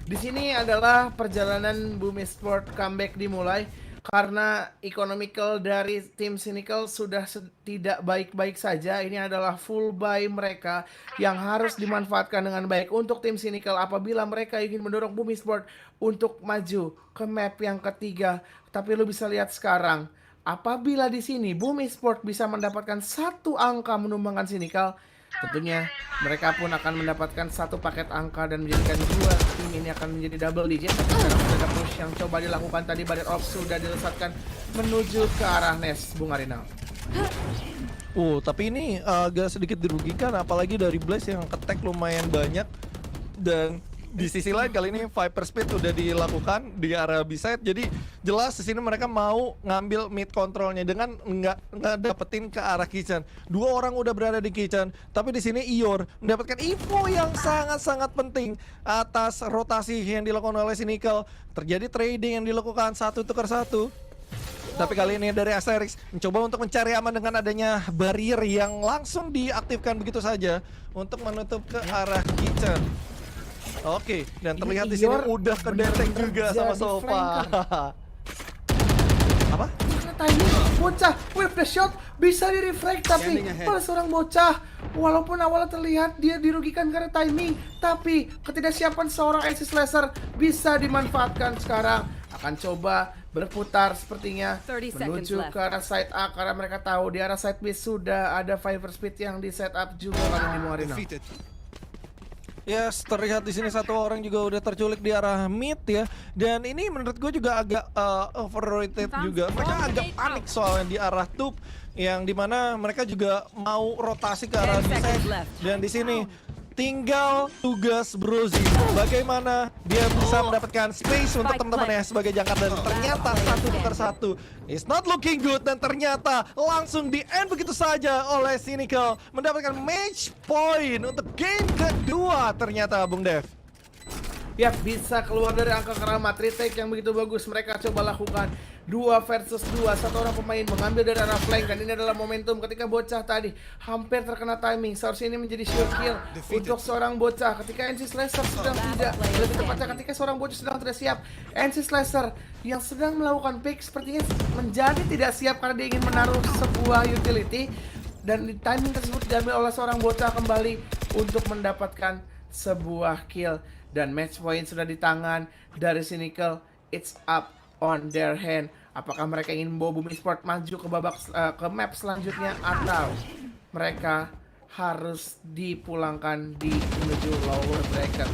Di sini adalah perjalanan Boom Esports comeback dimulai. Karena economical dari tim Cynical sudah tidak baik-baik saja. Ini adalah full buy mereka yang harus dimanfaatkan dengan baik untuk tim Cynical apabila mereka ingin mendorong Boom Esports untuk maju ke map yang ketiga. Tapi lu bisa lihat sekarang, apabila di sini Boom Esports bisa mendapatkan 1 angka menumbangkan Cynical, tentunya mereka pun akan mendapatkan 1 paket angka dan menjadikan 2 tim ini akan menjadi double digit. Tapi sekarang sudah ada push yang coba dilakukan tadi, Barrier Off sudah dilesatkan menuju ke arah Nest, Bung Arinal. Tapi ini agak sedikit dirugikan, apalagi dari Blaze yang ketek lumayan banyak. Dan di sisi lain kali ini Viper Speed udah dilakukan di arah B-side, jadi jelas di sini mereka mau ngambil mid controlnya dengan nggak dapetin ke arah kitchen. 2 orang udah berada di kitchen, tapi di sini Ior mendapatkan info yang sangat-sangat penting atas rotasi yang dilakukan oleh Cynical. Terjadi trading yang dilakukan 1 tukar 1. Tapi kali ini dari Asterix mencoba untuk mencari aman dengan adanya barrier yang langsung diaktifkan begitu saja untuk menutup ke arah kitchen. Oke, dan terlihat di sini udah kedetek juga sama Sofa. Apa? Timing bocah, whip the shot bisa di reflect, tapi oleh seorang bocah. Walaupun awalnya terlihat dia dirugikan karena timing, tapi ketidaksiapan seorang AC Slasher bisa dimanfaatkan sekarang. Akan coba berputar sepertinya menuju ke arah side A karena mereka tahu di arah side B sudah ada Viper Speed yang di setup juga kali ini, Arena. Yes, terlihat di sini 1 orang juga udah terculik di arah mid ya. Dan ini menurut gue juga agak overrated juga. Mereka agak panik soalnya di arah tube, yang dimana mereka juga mau rotasi ke arah side. Dan di sini tinggal tugas Brozy, bagaimana dia bisa mendapatkan space untuk teman-temannya sebagai jangkar, dan ternyata 1 tukar 1 is not looking good, dan ternyata langsung di end begitu saja oleh Cynical, mendapatkan match point untuk game kedua ternyata, Bung Dev. Ya, bisa keluar dari angka keramat. Retake yang begitu bagus mereka coba lakukan 2 versus 2. 1 orang pemain mengambil dari arah flank, dan ini adalah momentum ketika bocah tadi hampir terkena timing. Seharusnya ini menjadi sure kill untuk seorang bocah ketika NC Slasher sedang tidak, lebih tepatnya ketika seorang bocah sedang tidak siap. NC Slasher yang sedang melakukan pick sepertinya menjadi tidak siap karena dia ingin menaruh sebuah utility, dan di timing tersebut diambil oleh seorang bocah kembali untuk mendapatkan sebuah kill. Dan match point sudah di tangan dari Cynical. It's up on their hand. Apakah mereka ingin membawa Boom Esports maju ke babak ke map selanjutnya, atau mereka harus dipulangkan di menuju lower bracket?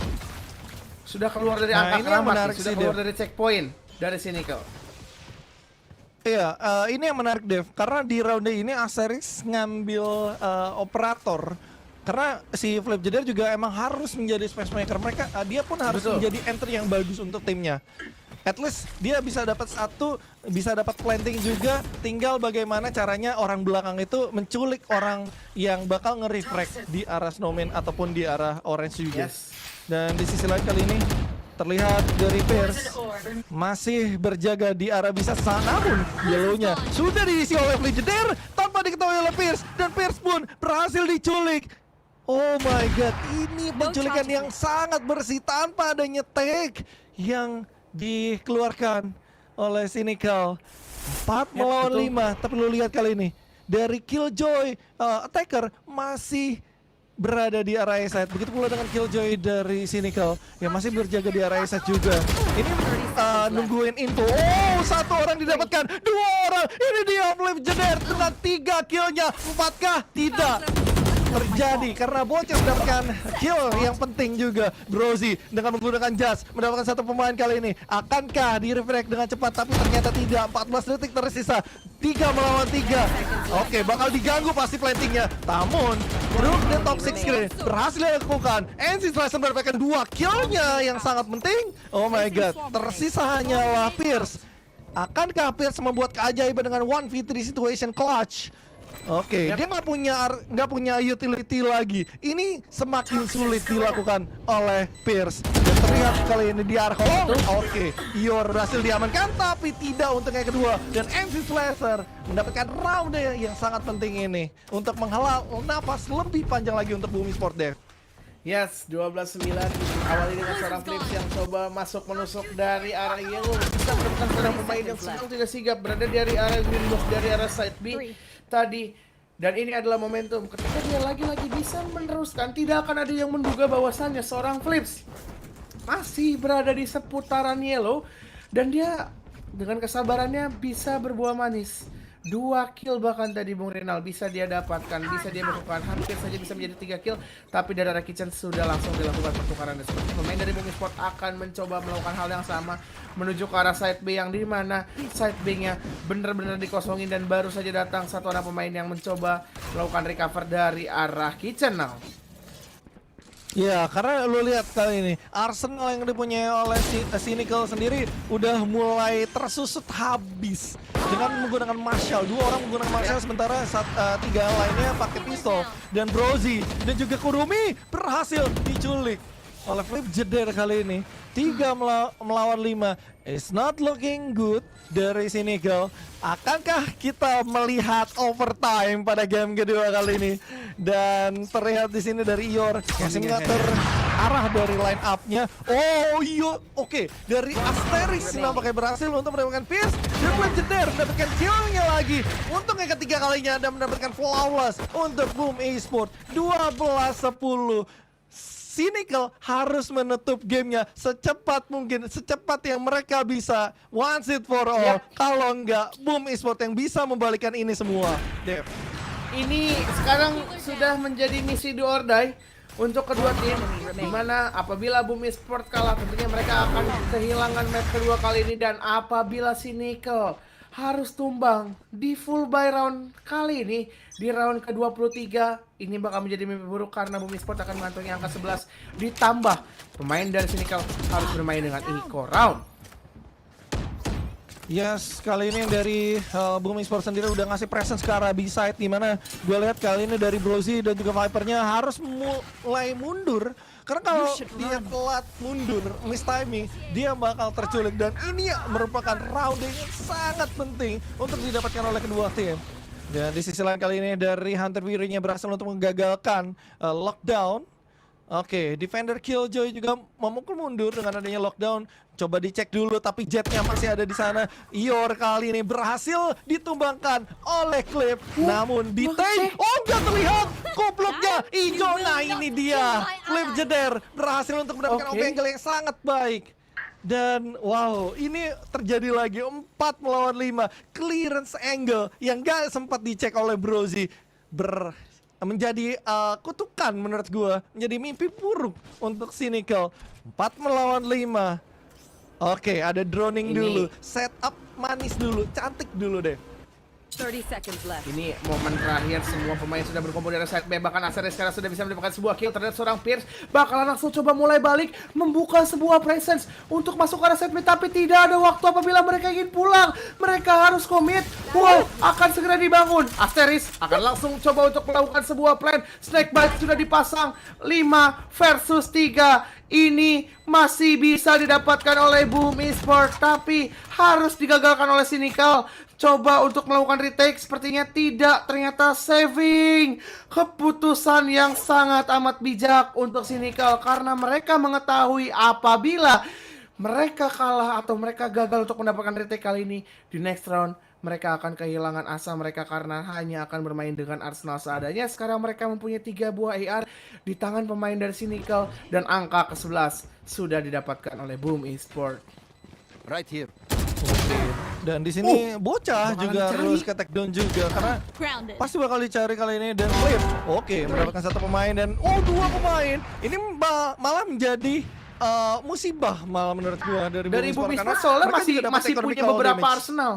Sudah keluar dari angka keramat, sudah keluar dari checkpoint dari Cynical. Iya, ini yang menarik, Dev, karena di round ini Asterix ngambil operator. Karena si Flip Jeder juga emang harus menjadi space maker mereka, dia pun harus menjadi entry yang bagus untuk timnya. At least dia bisa dapat satu, bisa dapat planting juga. Tinggal bagaimana caranya orang belakang itu menculik orang yang bakal nge-refract di arah snowman ataupun di arah orange juga. Yes. Dan di sisi lain kali ini terlihat dari Pierce masih berjaga di arah bisa namun yellownya sudah diisi oleh Legendary tanpa diketahui oleh Pierce, dan Pierce pun berhasil diculik. Oh my god, ini penculikan yang sangat bersih tanpa adanya tag yang dikeluarkan oleh Cynical. 4 melawan 5, tapi lu lihat kali ini dari Killjoy attacker masih berada di area side. Begitu pula dengan Killjoy dari Cynical yang masih berjaga di area side juga. Ini nungguin info. Oh, satu orang didapatkan, dua orang. Ini dia Legendary dengan 3 killnya. 4kah? Tidak terjadi karena bocah mendapatkan kill yang penting juga. Brozy dengan menggunakan jas mendapatkan satu pemain kali ini. Akankah di reflect dengan cepat? Tapi ternyata tidak. 14 detik tersisa, 3 melawan 3. Oke, bakal diganggu pasti plantingnya. Namun Brook dan Toxic Screen berhasil dilakukan. NC Slicer mendapatkan 2 killnya yang sangat penting. Oh my god, tersisa hanyalah Pierce. Akankah Pierce membuat keajaiban dengan 1v3 situation clutch? Oke, dia nggak punya utility lagi. Ini semakin sulit dilakukan oleh Pierce. Dan terlihat kali ini di arah kolong. Oke, Ior berhasil diamankan, tapi tidak untuk yang kedua. Dan MC Slasher mendapatkan round yang sangat penting ini untuk menghela napas lebih panjang lagi untuk Bumi Sport Dev. Yes, 12-9 awali dengan seorang Flips yang coba masuk menusuk dari arah yellow. Bisa mendapatkan seorang pemain yang sedang tidak sigap berada dari arah green box, dari arah side B tadi. Dan ini adalah momentum ketika dia lagi-lagi bisa meneruskan. Tidak akan ada yang menduga bahwasannya seorang Flips masih berada di seputaran yellow. Dan dia dengan kesabarannya bisa berbuah manis. 2 kill bahkan tadi Bung Renal bisa dia dapatkan, bisa dia melakukan, hampir saja bisa menjadi 3 kill. Tapi dari arah kitchen sudah langsung dilakukan pertukaran. Dan seperti pemain dari Bumi Sport akan mencoba melakukan hal yang sama, menuju ke arah side B yang dimana side B-nya benar-benar dikosongin. Dan baru saja datang satu orang pemain yang mencoba melakukan recover dari arah kitchen now. Ya, karena lu lihat kali ini Arsenal yang dipunyai oleh Cynical sendiri udah mulai tersusut habis dengan menggunakan Marshall. 2 orang menggunakan Marshall sementara 3 lainnya pakai pistol. Dan Brozy dan juga Kurumi berhasil diculik oleh Flip Jeder kali ini. 3 melawan 5. It's not looking good dari Cynical. Akankah kita melihat overtime pada game kedua kali ini? Dan terlihat di sini dari Ior yang simulator arah dari line up-nya. Oh iya, oke. Dari Asteris nampaknya berhasil untuk mendapatkan Pierce. Dan Legendary mendapatkan kill-nya lagi. Untuk yang ketiga kalinya Anda mendapatkan flawless untuk Boom Esports. 12-10. Cynical harus menutup gamenya secepat mungkin, secepat yang mereka bisa. Once it for all. Kalau enggak, Boom Esports yang bisa membalikkan ini semua. Dev. Ini sekarang sudah menjadi misi do or die untuk kedua tim, dimana apabila Boom Esports kalah tentunya mereka akan kehilangan match kedua kali ini. Dan apabila Cynical harus tumbang di full buy round kali ini, di round ke-23, ini bakal menjadi mimpi buruk karena Boom Esports akan mengantongi angka 11. Ditambah pemain dari Cynical harus bermain dengan eco round. Yes, kali ini dari Boom Esports sendiri udah ngasih presence ke arah B-side, dimana gue lihat kali ini dari Brozy dan juga Vipernya harus mulai mundur. Karena kalau dia telat mundur, miss timing, dia bakal terculik. Dan ini merupakan round yang sangat penting untuk didapatkan oleh kedua tim. Dan di sisi lain kali ini dari Hunter Fury-nya berhasil untuk menggagalkan lockdown. Oke, Defender Killjoy juga memukul mundur dengan adanya lockdown. Coba dicek dulu, tapi jetnya masih ada di sana. Ior kali ini berhasil ditumbangkan oleh Clip. Namun di tank, oh nggak terlihat gobloknya Ijo. Nah ini dia, Clip Jeder berhasil untuk mendapatkan angle yang sangat baik. Dan wow, ini terjadi lagi 4 melawan 5. Clearance angle yang gak sempat dicek oleh Brozy menjadi kutukan menurut gue, menjadi mimpi buruk untuk Cynical. 4 melawan 5. Oke, ada droning dulu, setup manis dulu, cantik dulu deh. 30 seconds left. Ini momen terakhir, semua pemain sudah berkumpul di side B. Bahkan Asteris sekarang sudah bisa mendapatkan sebuah kill terhadap seorang Pierce. Bakalan langsung coba mulai balik, membuka sebuah presence untuk masuk ke arah side B. Tapi tidak ada waktu apabila mereka ingin pulang. Mereka harus komit. Wow, akan segera dibangun. Asteris akan langsung coba untuk melakukan sebuah plan. Snakebite sudah dipasang. 5 versus 3. Ini masih bisa didapatkan oleh Boom Esports, tapi harus digagalkan oleh Cynical. Coba untuk melakukan retake, sepertinya tidak, ternyata saving. Keputusan yang sangat amat bijak untuk Cynical, karena mereka mengetahui apabila mereka kalah atau mereka gagal untuk mendapatkan retake kali ini, di next round mereka akan kehilangan asa mereka karena hanya akan bermain dengan arsenal seadanya. Sekarang mereka mempunyai 3 buah AR di tangan pemain dari Cynical, dan angka ke-11 sudah didapatkan oleh Boom Esports. Right here. Oke. Dan di sini bocah bakalan juga dicari. harus ke take down juga karena Grounded. pasti bakal dicari kali ini. Dan Flip, oke, mendapatkan 1 pemain dan 2 pemain. Ini malah menjadi musibah malah menurut gua dari Boom Esports, Esports soalnya mereka masih juga dapat punya economical beberapa damage. arsenal.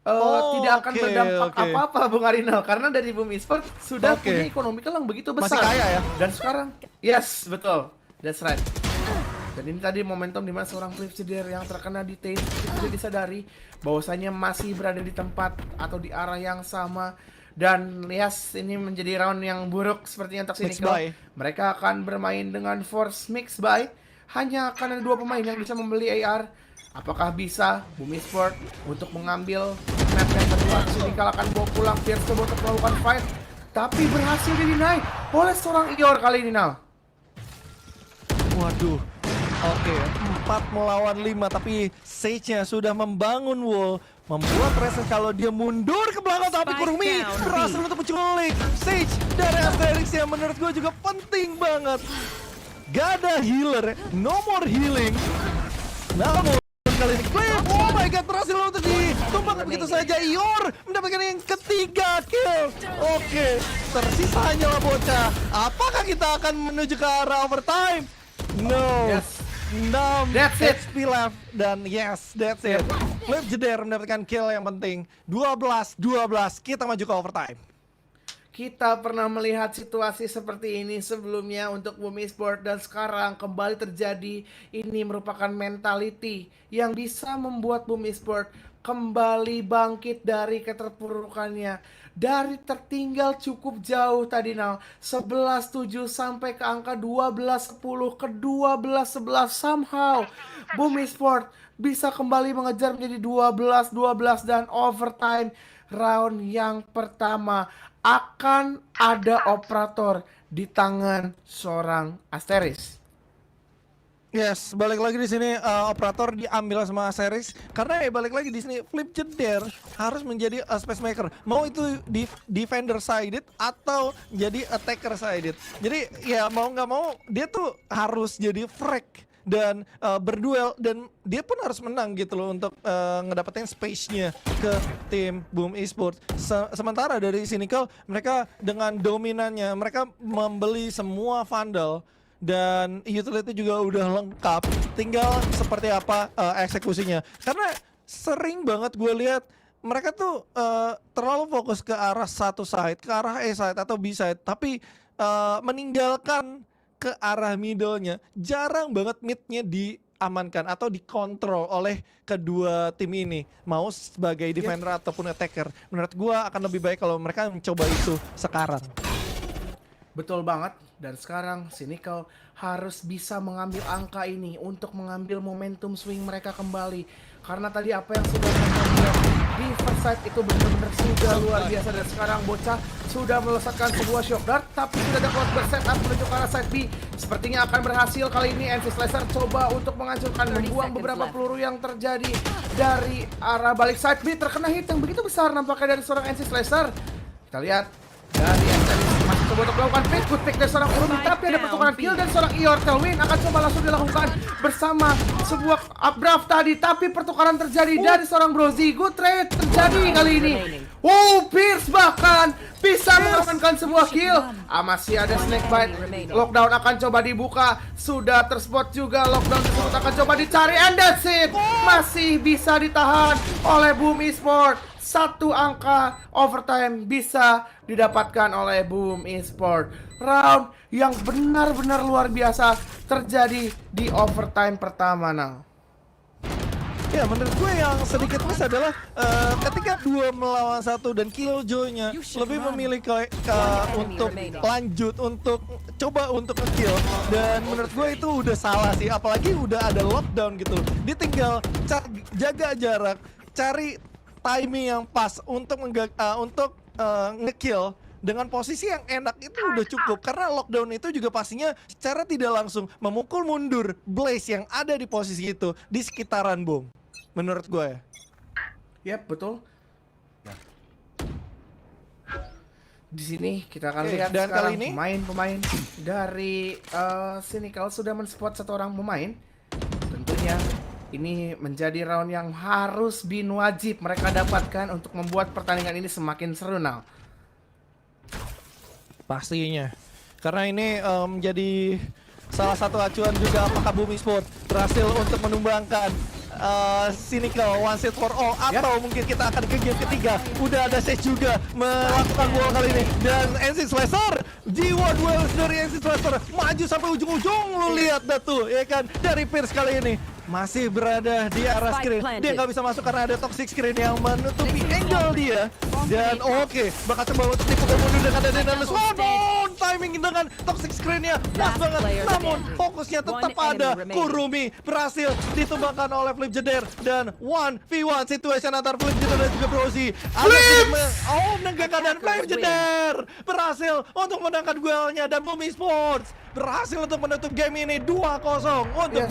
Oh, Tidak akan oke, berdampak oke. apa-apa Bung Arinal, karena dari Boom Esports sudah Oke. punya economical yang begitu Masih besar. kaya ya? Dan sekarang, yes, betul, that's right. Dan ini tadi momentum dimana seorang Flip Cedar yang terkena di taste tidak disadari bahwasanya masih berada di tempat atau di arah yang sama. Dan yes, ini menjadi round yang buruk sepertinya untuk Mixed Cynical. buy. Mereka akan bermain dengan force mix buy. Hanya akan ada 2 pemain yang bisa membeli AR. Apakah bisa Boom Esports untuk mengambil map yang kedua? Cynical akan bawa pulang Pierce coba untuk melakukan fight, tapi berhasil di-deny oleh seorang Ior kali ini, Nal. Waduh. Oke, 4 melawan 5 tapi Sage-nya sudah membangun wall, membuat presence kalau dia mundur ke belakang tapi Spike Kurumi down, berhasil B. untuk menculik Sage dari Asterix yang menurut gue juga penting banget. Gak ada healer, no more healing. Namun kali ini Flip, oh my god, berhasil untuk ditumbang begitu saja. Ior mendapatkan yang ketiga kill. Oke, tersisa hanyalah bocah. Apakah kita akan menuju ke arah overtime? No. Yes. 6 That's it. HP left dan yes, that's it. Flip Jeder mendapatkan kill yang penting. 12 kita maju ke overtime. Kita pernah melihat situasi seperti ini sebelumnya untuk Boom Esports, dan sekarang kembali terjadi. Ini merupakan mentality yang bisa membuat Boom Esports kembali bangkit dari keterpurukannya. Dari tertinggal cukup jauh tadi, Nal, 11-7 sampai ke angka 12-10 ke 12-11. Somehow Boom Esports bisa kembali mengejar menjadi 12-12 dan overtime. Round yang pertama akan ada operator di tangan seorang Asteris. Yes, balik lagi di sini operator diambil sama Asteris karena balik lagi di sini Flip Jeder harus menjadi space maker. Mau itu defender sided atau jadi attacker sided. Jadi ya mau nggak mau dia tuh harus jadi frag dan berduel, dan dia pun harus menang gitu loh untuk ngedapetin space-nya ke tim Boom Esports. Sementara dari Cynical, mereka dengan dominannya mereka membeli semua Vandal dan utility juga udah lengkap, tinggal seperti apa eksekusinya. Karena sering banget gue lihat mereka tuh terlalu fokus ke arah satu side, ke arah A side atau B side, tapi meninggalkan ke arah middle-nya. Jarang banget mid-nya diamankan atau dikontrol oleh kedua tim ini, mau sebagai defender ataupun attacker. Menurut gue akan lebih baik kalau mereka mencoba itu sekarang. Betul banget, dan sekarang Cynical harus bisa mengambil angka ini untuk mengambil momentum swing mereka kembali. Karena tadi apa yang sudah mereka lihat di first side itu benar-benar sudah luar biasa, dan sekarang bocah sudah melesatkan sebuah shock dart, tapi sudah ada close bersetup menuju ke arah side B. Sepertinya akan berhasil kali ini. NC Slicer coba untuk menghancurkan, membuang beberapa peluru yang terjadi dari arah balik side B. Terkena hit yang begitu besar nampaknya dari seorang NC Slicer. Kita lihat dari Asteris masih coba untuk melakukan pick, good pick dari seorang Kurumi, tapi ada pertukaran kill dan seorang Ior. Telwin akan coba langsung dilakukan bersama sebuah updraft tadi, tapi pertukaran terjadi dari seorang Brozy. Good trade terjadi kali ini. Pierce bahkan bisa mengamankan sebuah kill. Masih ada Snakebite. Lockdown akan coba dibuka, sudah terspot juga. Lockdown tersebut akan coba dicari, and that's it. Masih bisa ditahan oleh Boom Esports. satu angka overtime bisa didapatkan oleh Boom Esport. Round yang benar-benar luar biasa terjadi di overtime pertama, Nal. Ya menurut gue yang sedikit miss adalah ketika 2 melawan 1 dan Killjoy-nya lebih memilih untuk lanjut, untuk coba untuk nge-kill. Dan menurut gue itu udah salah sih, apalagi udah ada lockdown gitu. Dia tinggal jaga jarak, cari timing yang pas untuk nge-kill dengan posisi yang enak itu udah cukup. Karena lockdown itu juga pastinya secara tidak langsung memukul mundur Blaze yang ada di posisi itu di sekitaran Boom. Menurut gue. Yap, betul. Di sini kita akan Oke, lihat dan sekarang kali ini pemain-pemain dari Cynical sudah men-spot satu orang pemain. Tentunya ini menjadi round yang harus bin wajib mereka dapatkan untuk membuat pertandingan ini semakin seru, Nal. pastinya. Karena ini menjadi salah satu acuan juga apakah Boom Esport berhasil untuk menumbangkan Cynical one set for all atau mungkin kita akan ke game ketiga. Udah ada Sage juga melakukan gol kali ini dan NC Slasher, jiwa duel dari NC Slasher maju sampai ujung-ujung. Lu lihat dah tuh ya kan, dari Pierce kali ini masih berada di arah screen. Dia nggak bisa masuk karena ada toxic screen yang menutupi angle dia. Dan oke, bakal coba untuk dipukul mundur dengan ada Dennis. Timing dengan toxic screen-nya pas banget. Namun fokusnya tetap ada. Kurumi berhasil ditumbangkan oleh Flip Jeder dan 1v1 situation antara Flip Jeder dan juga Brozy. Menegakkan dan Flip Jeder berhasil untuk menangkan duelnya dan Boom Esports berhasil untuk menutup game ini 2-0 untuk